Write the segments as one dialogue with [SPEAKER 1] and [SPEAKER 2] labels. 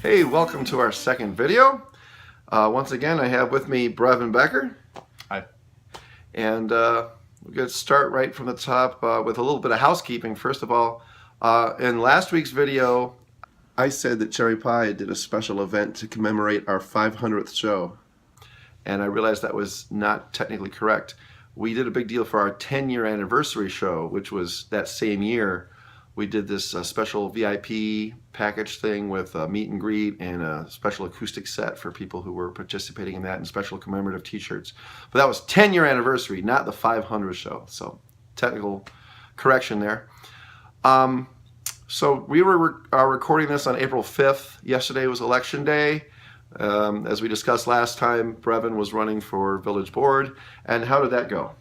[SPEAKER 1] Hey, welcome to our second video. Once again, I have with me Brevin Becker.
[SPEAKER 2] Hi.
[SPEAKER 1] And we're going to start right from the top with a little bit of housekeeping. First of all, in last week's video, I said that Cherry Pie did a special event to commemorate our 500th show. And I realized that was not technically correct. We did a big deal for our 10-year anniversary show, which was that same year. We did this special VIP package thing with a meet and greet and a special acoustic set for people who were participating in that, and special commemorative t-shirts. But that was 10-year anniversary, not the 500th show. So technical correction there. So we were recording this on April 5th. Yesterday was election day. As we discussed last time, Brevin was running for Village Board. And how did that go?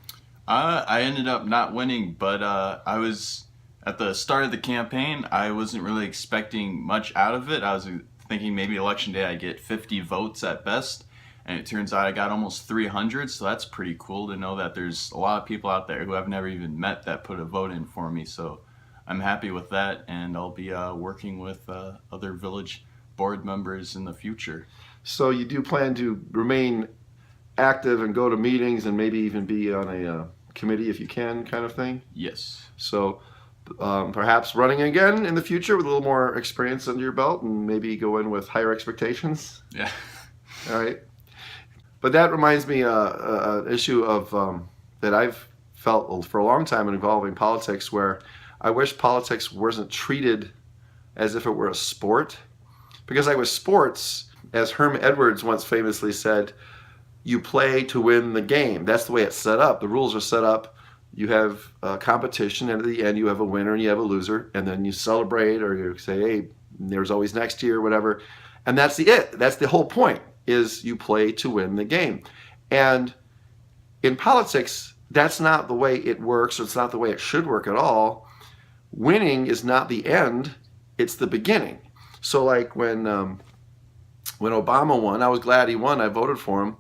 [SPEAKER 2] I ended up not winning, but I was... At the start of the campaign, I wasn't really expecting much out of it. I was thinking maybe election day I get 50 votes at best, and it turns out I got almost 300, so that's pretty cool to know that there's a lot of people out there who I've never even met that put a vote in for me, so I'm happy with that, and I'll be working with other village board members in the future.
[SPEAKER 1] So you do plan to remain active and go to meetings and maybe even be on a committee if you can, kind of thing?
[SPEAKER 2] Yes.
[SPEAKER 1] So perhaps running again in the future with a little more experience under your belt and maybe go in with higher expectations.
[SPEAKER 2] Yeah.
[SPEAKER 1] All right. But that reminds me an issue of that I've felt for a long time involving politics, where I wish politics wasn't treated as if it were a sport. Because like with sports, as Herm Edwards once famously said, you play to win the game. That's the way it's set up. The rules are set up. You have a competition, and at the end you have a winner and you have a loser, and then you celebrate, or you say, hey, there's always next year, whatever. And that's it. That's the whole point, is you play to win the game. And in politics, that's not the way it works, or it's not the way it should work at all. Winning is not the end, it's the beginning. So like when Obama won, I was glad he won, I voted for him,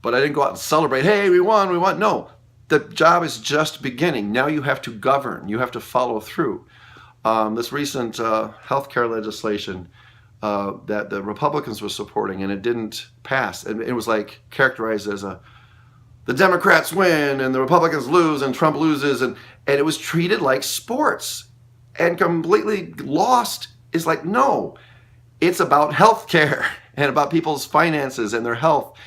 [SPEAKER 1] but I didn't go out and celebrate, hey, we won. No. The job is just beginning. Now you have to govern. You have to follow through. This recent healthcare legislation that the Republicans were supporting, and it didn't pass. And it was like characterized as the Democrats win and the Republicans lose and Trump loses. And it was treated like sports and completely lost. It's like, no, it's about healthcare and about people's finances and their health.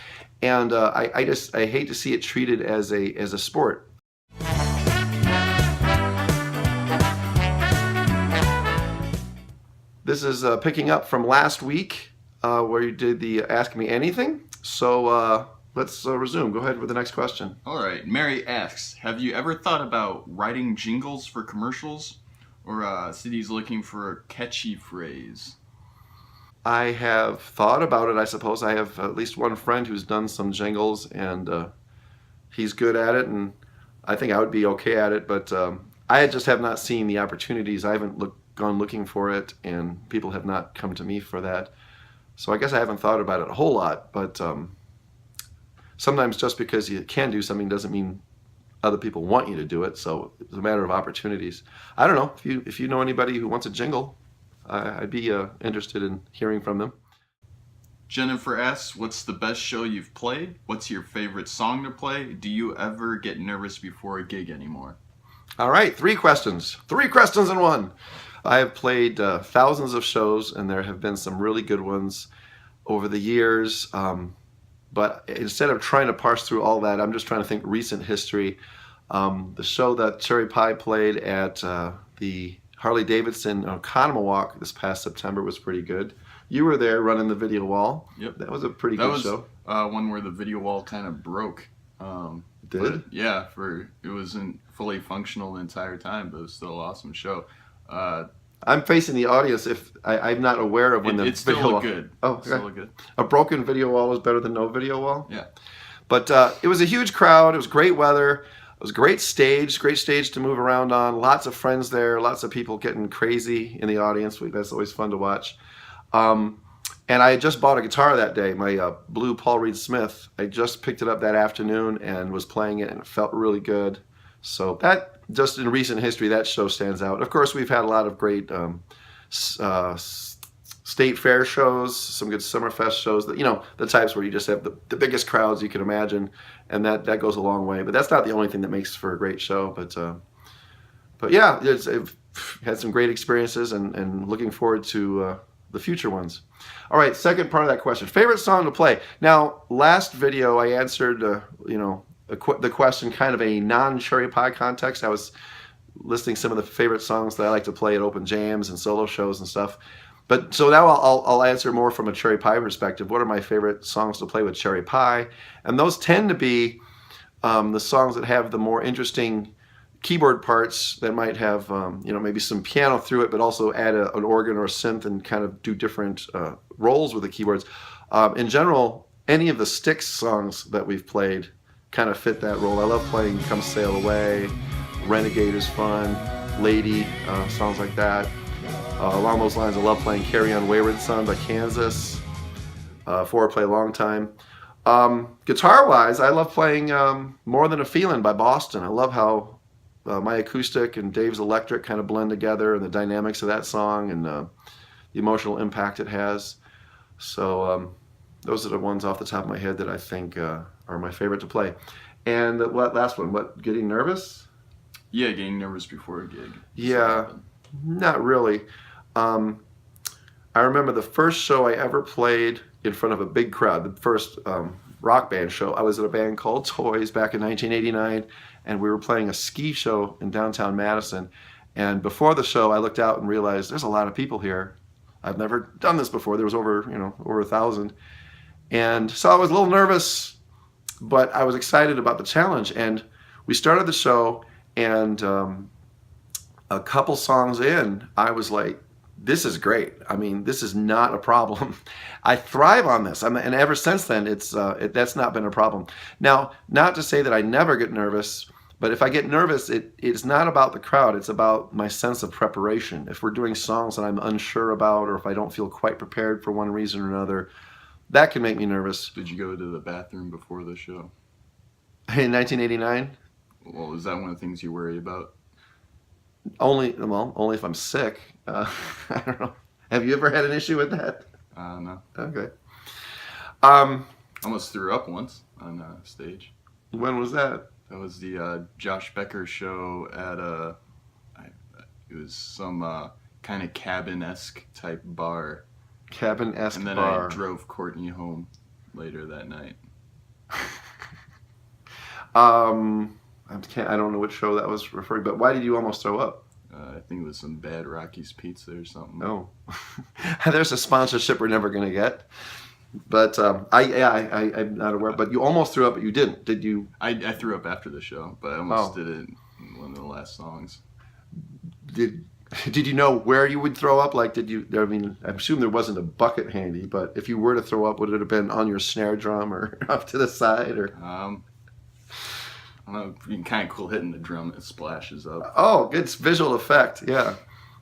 [SPEAKER 1] And I hate to see it treated as a sport. This is picking up from last week where you did the Ask Me Anything. So let's resume. Go ahead with the next question.
[SPEAKER 2] All right. Mary asks, have you ever thought about writing jingles for commercials, or cities looking for a catchy phrase?
[SPEAKER 1] I have thought about it, I suppose. I have at least one friend who's done some jingles, and he's good at it, and I think I would be okay at it, but I just have not seen the opportunities. I haven't gone looking for it, and people have not come to me for that. So I guess I haven't thought about it a whole lot, but sometimes just because you can do something doesn't mean other people want you to do it, so it's a matter of opportunities. I don't know, if you know anybody who wants a jingle, I'd be interested in hearing from them.
[SPEAKER 2] Jennifer asks, what's the best show you've played? What's your favorite song to play? Do you ever get nervous before a gig anymore?
[SPEAKER 1] All right, 3 questions. 3 questions in one. I have played thousands of shows, and there have been some really good ones over the years. But instead of trying to parse through all that, I'm just trying to think recent history. The show that Cherry Pie played at the Harley-Davidson Oconomowoc this past September was pretty good. You were there running the video wall. Yep. That was a pretty good show.
[SPEAKER 2] That was one where the video wall kind of broke.
[SPEAKER 1] Did it?
[SPEAKER 2] Yeah, it wasn't fully functional the entire time, but it was still an awesome show.
[SPEAKER 1] I'm facing the audience if I'm not aware of when the
[SPEAKER 2] it's
[SPEAKER 1] video
[SPEAKER 2] still
[SPEAKER 1] wall.
[SPEAKER 2] Good.
[SPEAKER 1] Oh,
[SPEAKER 2] okay. Still good.
[SPEAKER 1] A broken video wall is better than no video wall?
[SPEAKER 2] Yeah. But
[SPEAKER 1] it was a huge crowd. It was great weather. It was a great stage to move around on. Lots of friends there. Lots of people getting crazy in the audience. That's always fun to watch. And I had just bought a guitar that day, my blue Paul Reed Smith. I just picked it up that afternoon and was playing it, and it felt really good. So that, just in recent history, that show stands out. Of course, we've had a lot of great state fair shows, some good Summerfest shows, that, you know, the types where you just have the biggest crowds you can imagine, and that goes a long way. But that's not the only thing that makes for a great show. But yeah, I've had some great experiences, and looking forward to the future ones. All right, second part of that question: favorite song to play. Now, last video I answered, the question kind of a non-cherry pie context. I was listing some of the favorite songs that I like to play at open jams and solo shows and stuff. But so now I'll answer more from a cherry pie perspective. What are my favorite songs to play with cherry pie? And those tend to be the songs that have the more interesting keyboard parts that might have maybe some piano through it, but also add an organ or a synth and kind of do different roles with the keyboards. In general, any of the Styx songs that we've played kind of fit that role. I love playing Come Sail Away, Renegade is fun, Lady, songs like that. Along those lines, I love playing Carry On Wayward Son by Kansas, Foreplay Long Time. Guitar-wise, I love playing More Than a Feeling by Boston. I love how my acoustic and Dave's electric kind of blend together, and the dynamics of that song, and the emotional impact it has. So those are the ones off the top of my head that I think are my favorite to play. And what last one? What, getting nervous?
[SPEAKER 2] Yeah, getting nervous before a gig.
[SPEAKER 1] Yeah, not really. I remember the first show I ever played in front of a big crowd, the first rock band show. I was at a band called Toys back in 1989, and we were playing a ski show in downtown Madison. And before the show, I looked out and realized there's a lot of people here. I've never done this before. There was over 1,000. And so I was a little nervous, but I was excited about the challenge. And we started the show, and a couple songs in, I was like, this is great. I mean, this is not a problem. I thrive on this. And ever since then, that's not been a problem. Now, not to say that I never get nervous, but if I get nervous, it's not about the crowd. It's about my sense of preparation. If we're doing songs that I'm unsure about, or if I don't feel quite prepared for one reason or another, that can make me nervous.
[SPEAKER 2] Did you go to the bathroom before the show?
[SPEAKER 1] In 1989?
[SPEAKER 2] Well, is that one of the things you worry about?
[SPEAKER 1] Only if I'm sick. I don't know. Have you ever had an issue with that?
[SPEAKER 2] No.
[SPEAKER 1] Okay.
[SPEAKER 2] Almost threw up once on stage.
[SPEAKER 1] When was that?
[SPEAKER 2] That was the Josh Becker show at it was some kind of cabin-esque type bar.
[SPEAKER 1] Cabin-esque bar.
[SPEAKER 2] And then I drove Courtney home later that night.
[SPEAKER 1] I don't know which show that was referring, but why did you almost throw up?
[SPEAKER 2] I think it was some bad Rocky's Pizza or something.
[SPEAKER 1] No. There's a sponsorship we're never going to get. But I'm not aware. But you almost threw up, but you didn't. Did you?
[SPEAKER 2] I threw up after the show, but I almost did it in one of the last songs.
[SPEAKER 1] Did you know where you would throw up? Like, did you? I mean, I assume there wasn't a bucket handy, but if you were to throw up, would it have been on your snare drum or off to the side, or?
[SPEAKER 2] I don't know, you can kind of cool hitting the drum, it splashes up.
[SPEAKER 1] Oh, good visual effect, yeah.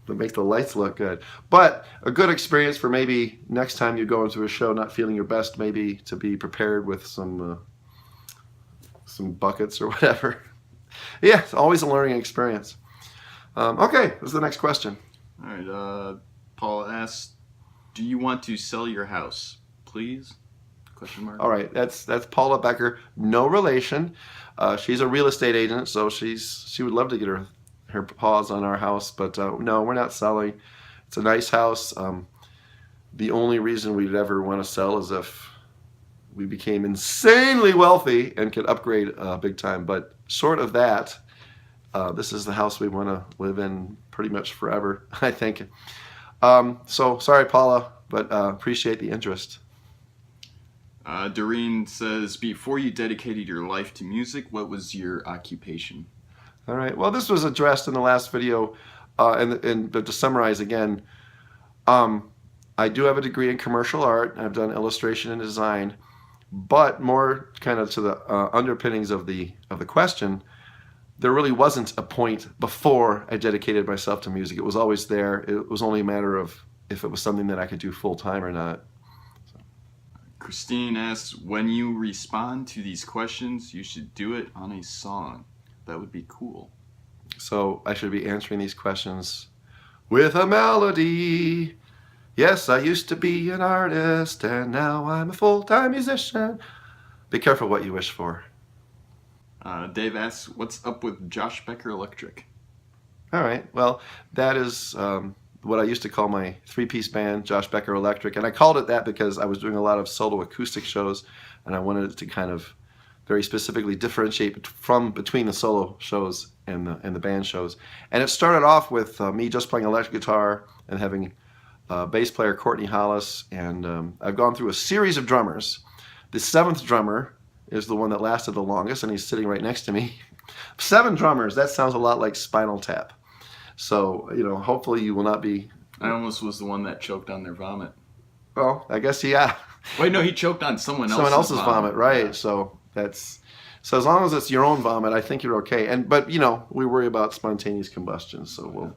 [SPEAKER 1] That makes the lights look good. But a good experience for maybe next time you go into a show not feeling your best, maybe to be prepared with some buckets or whatever. Yeah, it's always a learning experience. Okay, this is the next question.
[SPEAKER 2] All right, Paul asks, do you want to sell your house, please? Question mark.
[SPEAKER 1] All right, that's Paula Becker, no relation. She's a real estate agent, so she would love to get her paws on our house, but no, we're not selling. It's a nice house. The only reason we'd ever want to sell is if we became insanely wealthy and could upgrade big time. But short of that, this is the house we want to live in pretty much forever, I think. So sorry, Paula, but appreciate the interest.
[SPEAKER 2] Doreen says, before you dedicated your life to music, what was your occupation?
[SPEAKER 1] All right. Well, this was addressed in the last video, and to summarize again, I do have a degree in commercial art. I've done illustration and design, but more kind of to the underpinnings of the question, there really wasn't a point before I dedicated myself to music. It was always there. It was only a matter of if it was something that I could do full time or not.
[SPEAKER 2] Christine asks, when you respond to these questions, you should do it on a song. That would be cool.
[SPEAKER 1] So I should be answering these questions with a melody. Yes, I used to be an artist, and now I'm a full-time musician. Be careful what you wish for.
[SPEAKER 2] Dave asks, what's up with Josh Becker Electric?
[SPEAKER 1] All right. Well, that is what I used to call my three-piece band, Josh Becker Electric. And I called it that because I was doing a lot of solo acoustic shows, and I wanted it to kind of very specifically differentiate between the solo shows and the band shows. And it started off with me just playing electric guitar and having bass player Courtney Hollis. And I've gone through a series of drummers. The seventh drummer is the one that lasted the longest, and he's sitting right next to me. 7 drummers, that sounds a lot like Spinal Tap. So, hopefully you will not be...
[SPEAKER 2] I almost was the one that choked on their vomit.
[SPEAKER 1] Well, I guess, yeah.
[SPEAKER 2] Wait, no, he choked on someone else's
[SPEAKER 1] vomit, right.
[SPEAKER 2] Yeah.
[SPEAKER 1] So as long as it's your own vomit, I think you're okay. But we worry about spontaneous combustion, so we'll...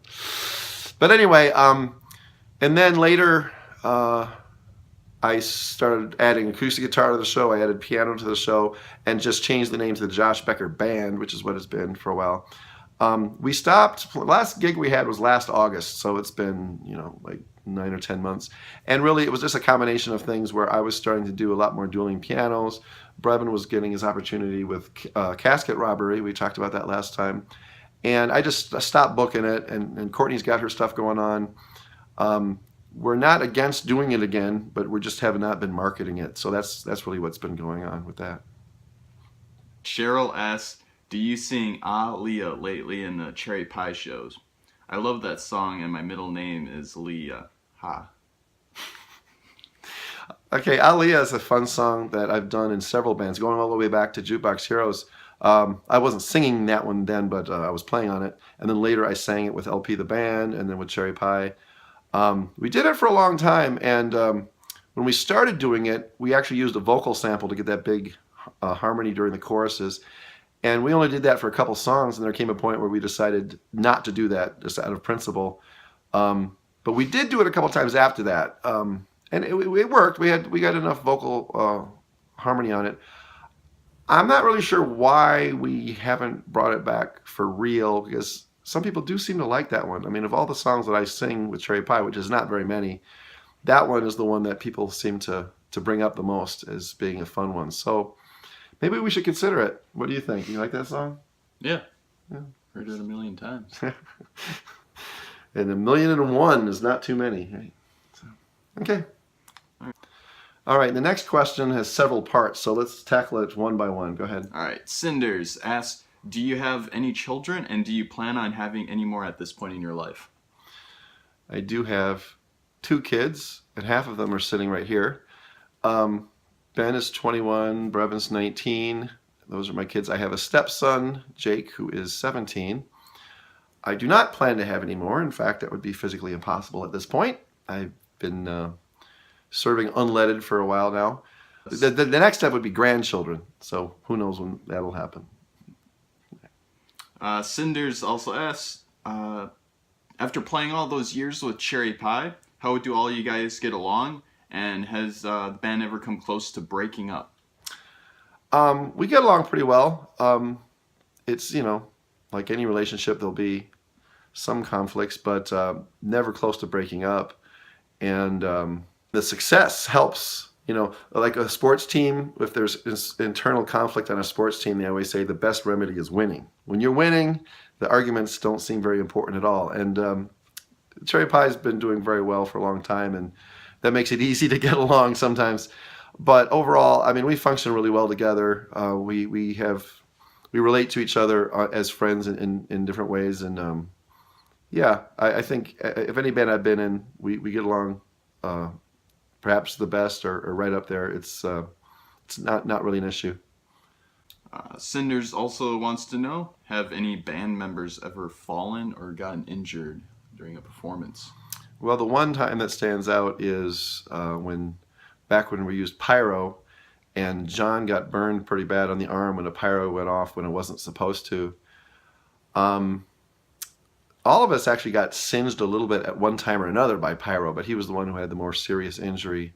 [SPEAKER 1] But anyway, and then later... I started adding acoustic guitar to the show. I added piano to the show and just changed the name to the Josh Becker Band, which is what it's been for a while. We stopped. Last gig we had was last August, so it's been, like 9 or 10 months. And really, it was just a combination of things where I was starting to do a lot more dueling pianos. Brevin was getting his opportunity with Casket Robbery. We talked about that last time. And I just stopped booking it, and Courtney's got her stuff going on. We're not against doing it again, but we just have not been marketing it. So that's really what's been going on with that.
[SPEAKER 2] Cheryl asks, do you sing Ah Leah lately in the Cherry Pie shows? I love that song, and my middle name is Leah. Ha.
[SPEAKER 1] Okay, Ah Leah is a fun song that I've done in several bands, going all the way back to Jukebox Heroes. I wasn't singing that one then, but I was playing on it. And then later I sang it with LP the Band and then with Cherry Pie. We did it for a long time, and when we started doing it, we actually used a vocal sample to get that big harmony during the choruses, and we only did that for a couple songs, and there came a point where we decided not to do that, just out of principle. But we did do it a couple times after that, and it worked. We got enough vocal harmony on it. I'm not really sure why we haven't brought it back for real, because some people do seem to like that one. I mean, of all the songs that I sing with Cherry Pie, which is not very many, that one is the one that people seem to bring up the most as being a fun one. So maybe we should consider it. What do you think? You like that song?
[SPEAKER 2] Yeah. Heard it a million times.
[SPEAKER 1] And 1,000,001 is not too many. Right? So, okay. All right, the next question has several parts, so let's tackle it one by one. Go ahead.
[SPEAKER 2] All right, Cinders asks, do you have any children, and do you plan on having any more at this point in your life?
[SPEAKER 1] I do have 2 kids, and half of them are sitting right here. Ben is 21, Brevin's 19. Those are my kids. I have a stepson, Jake, who is 17. I do not plan to have any more. In fact, that would be physically impossible at this point. I've been serving unleaded for a while now. The next step would be grandchildren, so who knows when that'll happen.
[SPEAKER 2] Cinders also asks, after playing all those years with Cherry Pie, how do all you guys get along? And has the band ever come close to breaking up?
[SPEAKER 1] We get along pretty well. It's, like any relationship, there'll be some conflicts, but never close to breaking up. And the success helps. Like a sports team, if there's internal conflict on a sports team, they always say the best remedy is winning. When you're winning, the arguments don't seem very important at all. And Cherry Pie's been doing very well for a long time, and that makes it easy to get along sometimes. But overall, I mean, we function really well together. We relate to each other as friends in different ways. And I think if any band I've been in, we get along perhaps the best or right up there. It's not really an issue.
[SPEAKER 2] Cinders also wants to know, have any band members ever fallen or gotten injured during a performance?
[SPEAKER 1] Well, the one time that stands out is back when we used pyro, and John got burned pretty bad on the arm when a pyro went off when it wasn't supposed to. All of us actually got singed a little bit at one time or another by pyro, but he was the one who had the more serious injury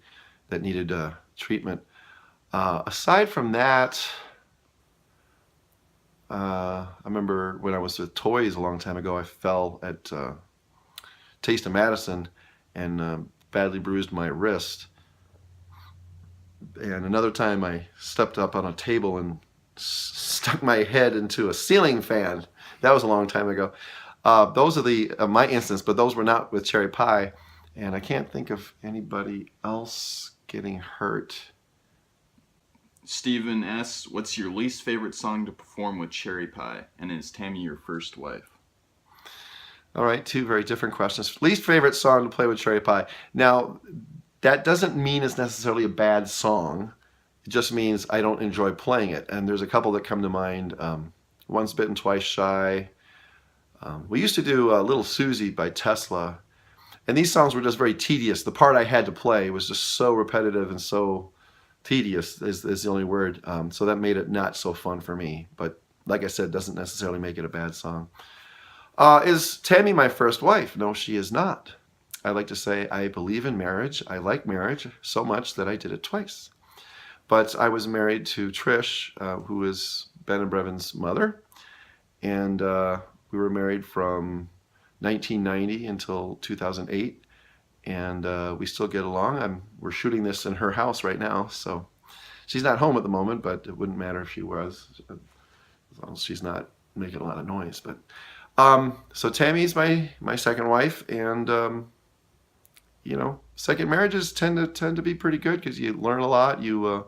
[SPEAKER 1] that needed treatment. Aside from that, I remember when I was with Toys a long time ago, I fell at Taste of Madison and badly bruised my wrist. And another time I stepped up on a table and stuck my head into a ceiling fan. That was a long time ago. Those are my instance, but those were not with cherry pie. And I can't think of anybody else getting hurt.
[SPEAKER 2] Stephen asks, what's your least favorite song to perform with cherry pie? And is Tammy your first wife?
[SPEAKER 1] All right, two very different questions. Least favorite song to play with cherry pie. Now, that doesn't mean it's necessarily a bad song. It just means I don't enjoy playing it. And there's a couple that come to mind. Once Bitten, Twice Shy. We used to do Little Susie by Tesla. And these songs were just very tedious. The part I had to play was just so repetitive and so tedious is the only word. So that made it not so fun for me. But like I said, doesn't necessarily make it a bad song. Is Tammy my first wife? No, she is not. I like to say I believe in marriage. I like marriage so much that I did it twice. But I was married to Trish, who is Ben and Brevin's mother. And we were married from 1990 until 2008. And we still get along. We're shooting this in her house right now. So she's not home at the moment, but it wouldn't matter if she was, as long as she's not making a lot of noise. But so Tammy's my second wife, and second marriages tend to be pretty good because you learn a lot. You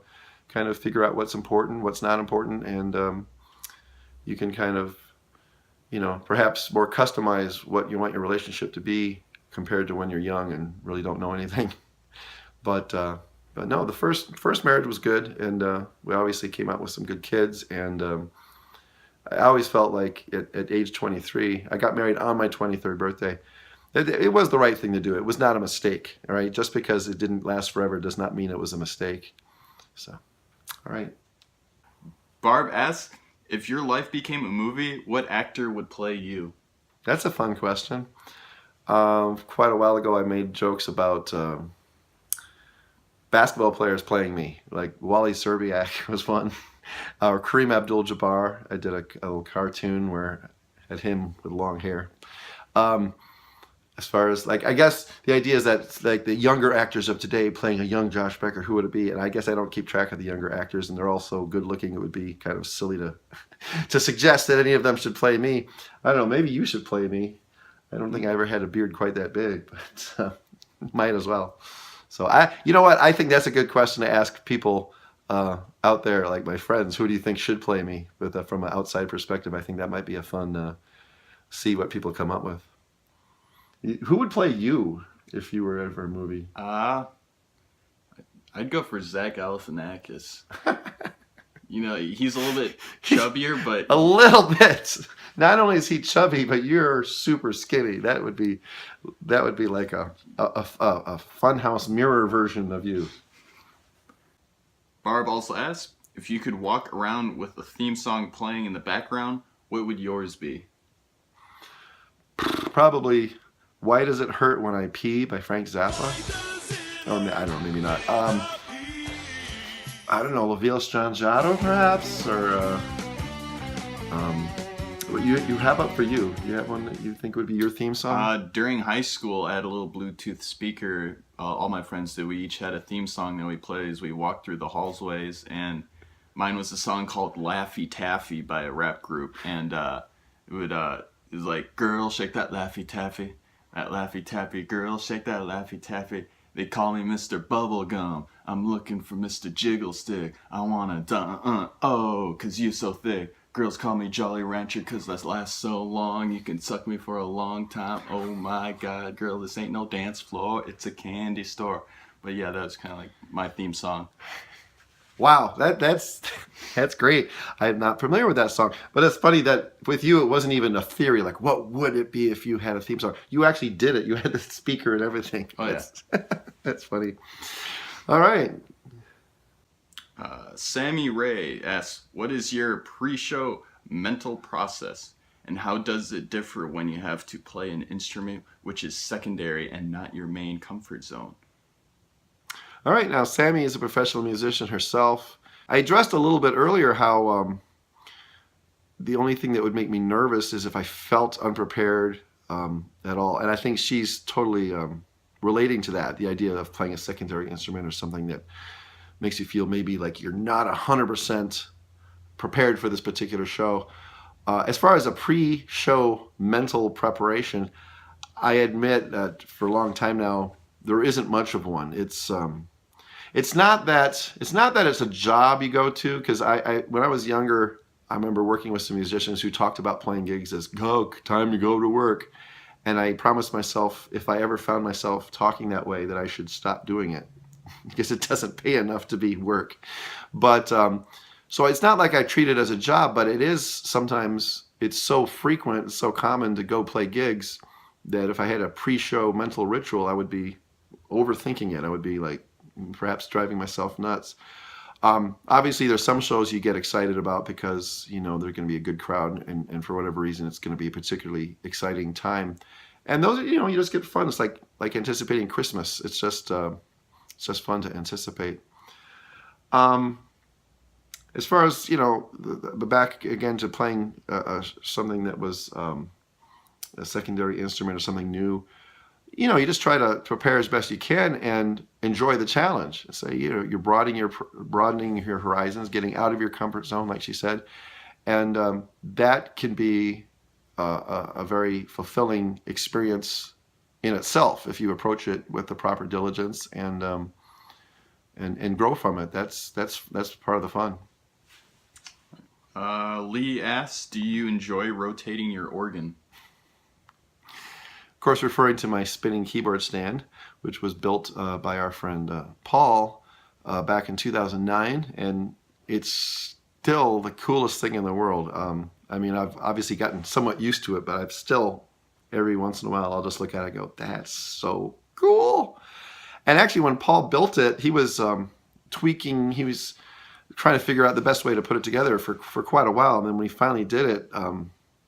[SPEAKER 1] kind of figure out what's important, what's not important, and you can kind of perhaps more customize what you want your relationship to be compared to when you're young and really don't know anything. But no, the first marriage was good, and we obviously came out with some good kids, and I always felt like at age 23, I got married on my 23rd birthday. It was the right thing to do. It was not a mistake, all right? Just because it didn't last forever does not mean it was a mistake. So, all right.
[SPEAKER 2] Barb asks, if your life became a movie, what actor would play you?
[SPEAKER 1] That's a fun question. Quite a while ago, I made jokes about basketball players playing me. Like Wally Serbiak was one. Or Kareem Abdul-Jabbar. I did a little cartoon where I had him with long hair. As far as I guess the idea is that like the younger actors of today playing a young Josh Becker, who would it be? And I guess I don't keep track of the younger actors, and they're all so good looking. It would be kind of silly to to suggest that any of them should play me. I don't know. Maybe you should play me. I don't think I ever had a beard quite that big, but might as well. So you know what? I think that's a good question to ask people out there, like my friends. Who do you think should play me? But from an outside perspective, I think that might be a fun see what people come up with. Who would play you if you were ever a movie?
[SPEAKER 2] I'd go for Zach Galifianakis. He's a little bit chubbier, but
[SPEAKER 1] a little bit. Not only is he chubby, but you're super skinny. That would be like a funhouse mirror version of you.
[SPEAKER 2] Barb also asks, if you could walk around with a theme song playing in the background, what would yours be?
[SPEAKER 1] Probably Why Does It Hurt When I Pee by Frank Zappa. Oh, I don't know, maybe not. I don't know, La Ville Strangiato perhaps? Or how about for you? Do you have one that you think would be your theme song?
[SPEAKER 2] During high school, I had a little Bluetooth speaker. All my friends did. We each had a theme song that we played as we walked through the hallways, and mine was a song called Laffy Taffy by a rap group, and it was like, girl, shake that Laffy Taffy, that Laffy Taffy, girl, shake that Laffy Taffy. They call me Mr. Bubblegum. I'm looking for Mr. Jiggle Stick. I wanna cause you so thick. Girls call me Jolly Rancher cause that lasts so long. You can suck me for a long time. Oh my God, girl, this ain't no dance floor. It's a candy store. But yeah, that was kind of like my theme song.
[SPEAKER 1] Wow, that's great. I'm not familiar with that song, but it's funny that with you it wasn't even a theory. Like, what would it be if you had a theme song? You actually did it. You had the speaker and everything.
[SPEAKER 2] Oh yeah,
[SPEAKER 1] that's funny. All right.
[SPEAKER 2] Sammy Ray asks, what is your pre-show mental process, and how does it differ when you have to play an instrument which is secondary and not your main comfort zone?
[SPEAKER 1] All right, now Sammy is a professional musician herself. I addressed a little bit earlier how the only thing that would make me nervous is if I felt unprepared at all. And I think she's totally relating to that, the idea of playing a secondary instrument or something that makes you feel maybe like you're not 100% prepared for this particular show. As far as a pre-show mental preparation, I admit that for a long time now, there isn't much of one. It's not that it's a job you go to, because I when I was younger, I remember working with some musicians who talked about playing gigs as, "Go, time to go to work." And I promised myself, if I ever found myself talking that way, that I should stop doing it because it doesn't pay enough to be work. But so it's not like I treat it as a job, but it is sometimes. It's so frequent, so common to go play gigs that if I had a pre-show mental ritual, I would be overthinking it. I would be like perhaps driving myself nuts. Obviously, there's some shows you get excited about because you know there's going to be a good crowd, and for whatever reason, it's going to be a particularly exciting time. And those, you know, you just get fun. It's like anticipating Christmas. It's just fun to anticipate. As far as, you know, the back again to playing something that was a secondary instrument or something new, you know, you just try to prepare as best you can and enjoy the challenge. So, you know, you're broadening your horizons, getting out of your comfort zone, like she said, and that can be a very fulfilling experience in itself if you approach it with the proper diligence and grow from it. That's part of the fun.
[SPEAKER 2] Lee asks, do you enjoy rotating your organ?
[SPEAKER 1] Of course, referring to my spinning keyboard stand, which was built by our friend Paul back in 2009, and it's still the coolest thing in the world. I mean, I've obviously gotten somewhat used to it, but I've still, every once in a while, I'll just look at it and go, that's so cool. And actually, when Paul built it, he was tweaking, he was trying to figure out the best way to put it together for quite a while. And then when he finally did it,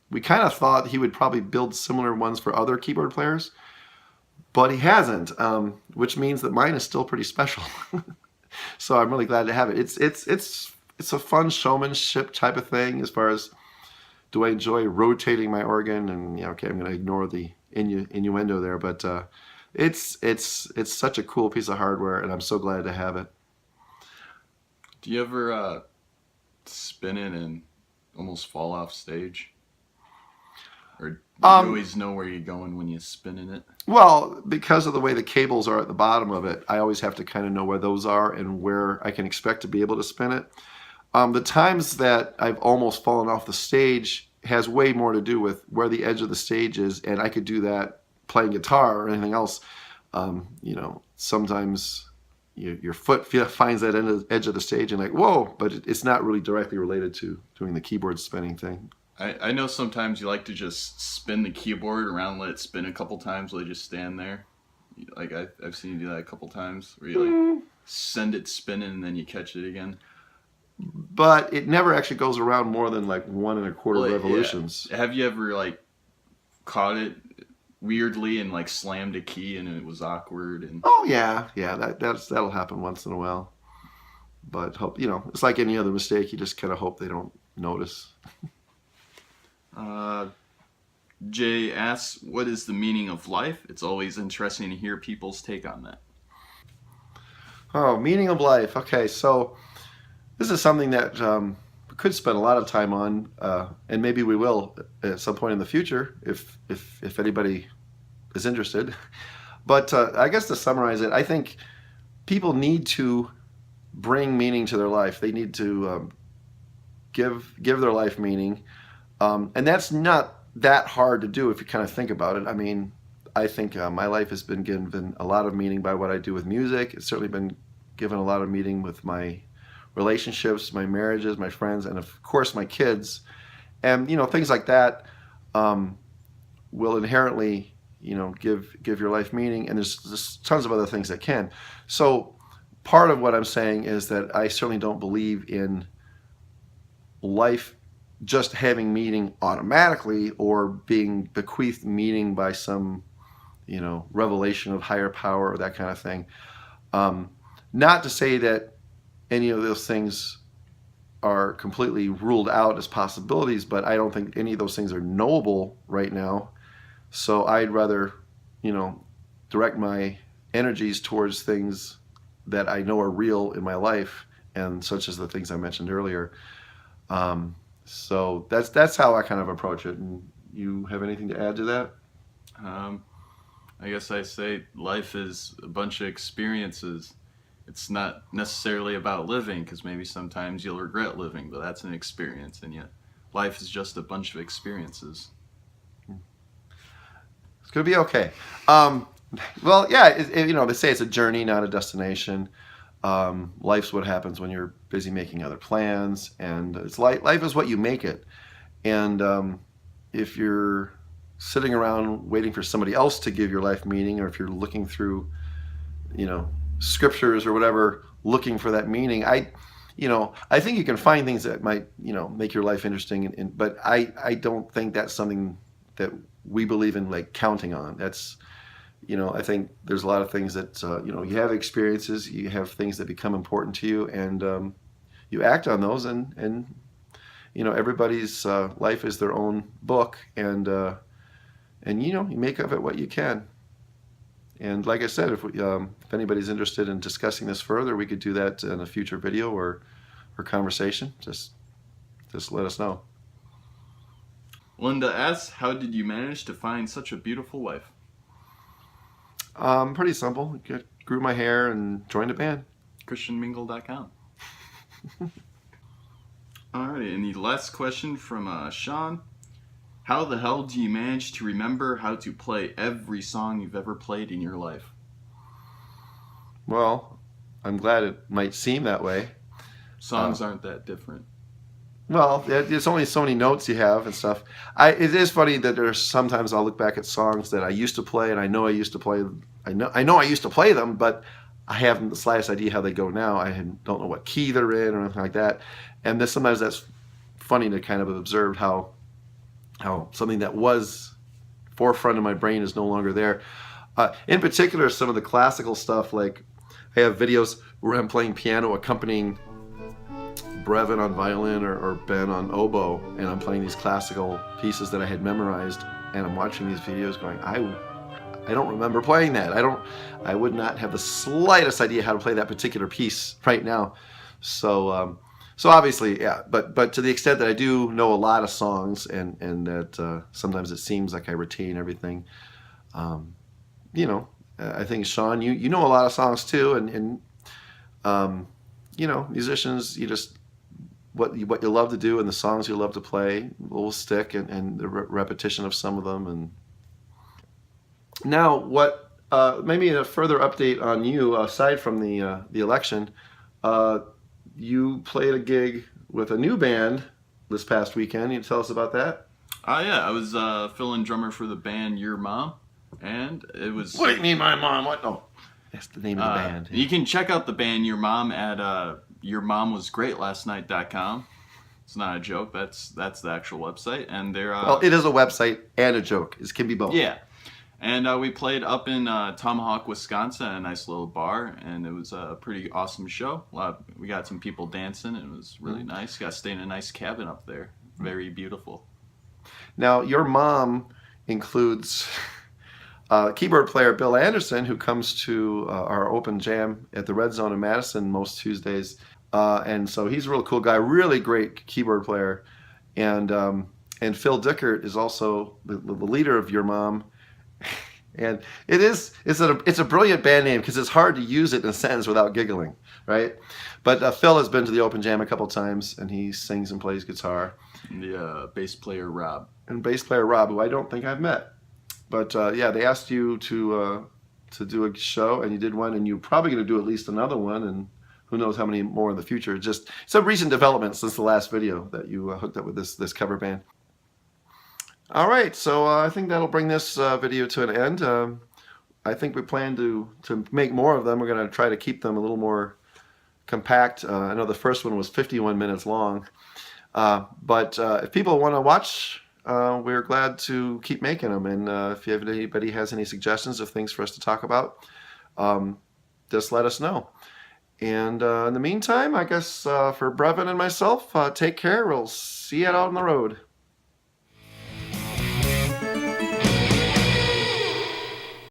[SPEAKER 1] we kind of thought he would probably build similar ones for other keyboard players, but he hasn't, which means that mine is still pretty special. So I'm really glad to have it. It's a fun showmanship type of thing as far as, do I enjoy rotating my organ? And yeah, okay, I'm going to ignore the innuendo there, but it's such a cool piece of hardware, and I'm so glad to have it.
[SPEAKER 2] Do you ever spin it and almost fall off stage? Or do you always know where you're going when you're spinning it?
[SPEAKER 1] Well, because of the way the cables are at the bottom of it, I always have to kind of know where those are and where I can expect to be able to spin it. The times that I've almost fallen off the stage has way more to do with where the edge of the stage is, and I could do that playing guitar or anything else. You know, sometimes your foot finds that edge of the stage and like, whoa, but it's not really directly related to doing the keyboard spinning thing.
[SPEAKER 2] I know sometimes you like to just spin the keyboard around, let it spin a couple times while you just stand there. Like I've seen you do that a couple times, where you like send it spinning and then you catch it again.
[SPEAKER 1] But it never actually goes around more than like 1 1/4 revolutions.
[SPEAKER 2] Yeah. Have you ever like caught it weirdly and like slammed a key and it was awkward? And
[SPEAKER 1] oh yeah, that'll happen once in a while. But hope, you know, it's like any other mistake. You just kind of hope they don't notice.
[SPEAKER 2] Jay asks, what is the meaning of life? It's always interesting to hear people's take on that.
[SPEAKER 1] Oh, meaning of life. Okay, so this is something that we could spend a lot of time on, and maybe we will at some point in the future if anybody is interested. But I guess to summarize it, I think people need to bring meaning to their life. They need to give their life meaning, and that's not that hard to do if you kind of think about it. I mean, I think my life has been given a lot of meaning by what I do with music. It's certainly been given a lot of meaning with my relationships, my marriages, my friends, and of course my kids. And you know, things like that will inherently, you know, give your life meaning. And there's tons of other things that can. So part of what I'm saying is that I certainly don't believe in life just having meaning automatically or being bequeathed meaning by some, you know, revelation of higher power or that kind of thing. Not to say that any of those things are completely ruled out as possibilities, but I don't think any of those things are knowable right now. So I'd rather, you know, direct my energies towards things that I know are real in my life, and such as the things I mentioned earlier. So that's how I kind of approach it. And you have anything to add to that?
[SPEAKER 2] Um, I guess I say life is a bunch of experiences. It's not necessarily about living, because maybe sometimes you'll regret living, but that's an experience, and yet life is just a bunch of experiences.
[SPEAKER 1] It's gonna be okay. Well, yeah, they say it's a journey, not a destination. Life's what happens when you're busy making other plans, and it's life is what you make it. And if you're sitting around waiting for somebody else to give your life meaning, or if you're looking through, scriptures or whatever, looking for that meaning, I think you can find things that might, make your life interesting. But I don't think that's something that we believe in, like counting on. That's, I think there's a lot of things that, you have experiences, you have things that become important to you, and you act on those, and everybody's life is their own book, and you make of it what you can. And like I said, if anybody's interested in discussing this further, we could do that in a future video or conversation. Just let us know.
[SPEAKER 2] Linda asks, how did you manage to find such a beautiful wife?
[SPEAKER 1] Pretty simple. Grew my hair and joined a band.
[SPEAKER 2] ChristianMingle.com. Alrighty, and the last question from Sean. How the hell do you manage to remember how to play every song you've ever played in your life?
[SPEAKER 1] Well, I'm glad it might seem that way.
[SPEAKER 2] Songs aren't that different.
[SPEAKER 1] Well, there's only so many notes you have and stuff. It is funny that there's sometimes I'll look back at songs that I used to play, and I know I used to play. I know I used to play them, but I haven't the slightest idea how they go now. I don't know what key they're in or anything like that. And sometimes that's funny to kind of observe how something that was forefront of my brain is no longer there. In particular, some of the classical stuff, like I have videos where I'm playing piano accompanying Brevin on violin or Ben on oboe, and I'm playing these classical pieces that I had memorized, and I'm watching these videos going, I don't remember playing that. I would not have the slightest idea how to play that particular piece right now. So obviously, yeah, but to the extent that I do know a lot of songs, and that sometimes it seems like I retain everything, I think, Sean, you know a lot of songs too, and musicians, you just what you love to do and the songs you love to play will stick, and the repetition of some of them. And now, what maybe a further update on you aside from the election. You played a gig with a new band this past weekend. You tell us about that?
[SPEAKER 2] Yeah, I was fill-in drummer for the band Your Mom, and it was...
[SPEAKER 1] What do you mean, my mom? What? Oh, that's the name of the band.
[SPEAKER 2] You can check out the band Your Mom at yourmomwasgreatlastnight.com. It's not a joke. That's the actual website, and they're...
[SPEAKER 1] well, it is a website and a joke. It can be both.
[SPEAKER 2] Yeah. And we played up in Tomahawk, Wisconsin, a nice little bar, and it was a pretty awesome show. We got some people dancing, and it was really nice. Got to stay in a nice cabin up there. Very beautiful.
[SPEAKER 1] Now, Your Mom includes keyboard player Bill Anderson, who comes to our open jam at the Red Zone in Madison most Tuesdays. And so he's a real cool guy, really great keyboard player. And Phil Dickert is also the leader of Your Mom. And it's a brilliant band name, because it's hard to use it in a sentence without giggling, right? But Phil has been to the open jam a couple times, and he sings and plays guitar.
[SPEAKER 2] And the bass player Rob.
[SPEAKER 1] And bass player Rob, who I don't think I've met. But yeah, they asked you to do a show, and you did one, and you're probably going to do at least another one, and who knows how many more in the future. Just some recent developments since the last video that you hooked up with this cover band. All right, so I think that'll bring this video to an end. I think we plan to make more of them. We're going to try to keep them a little more compact. I know the first one was 51 minutes long. But if people want to watch, we're glad to keep making them. And if anybody has any suggestions of things for us to talk about, just let us know. And in the meantime, I guess for Brevin and myself, take care. We'll see you out on the road.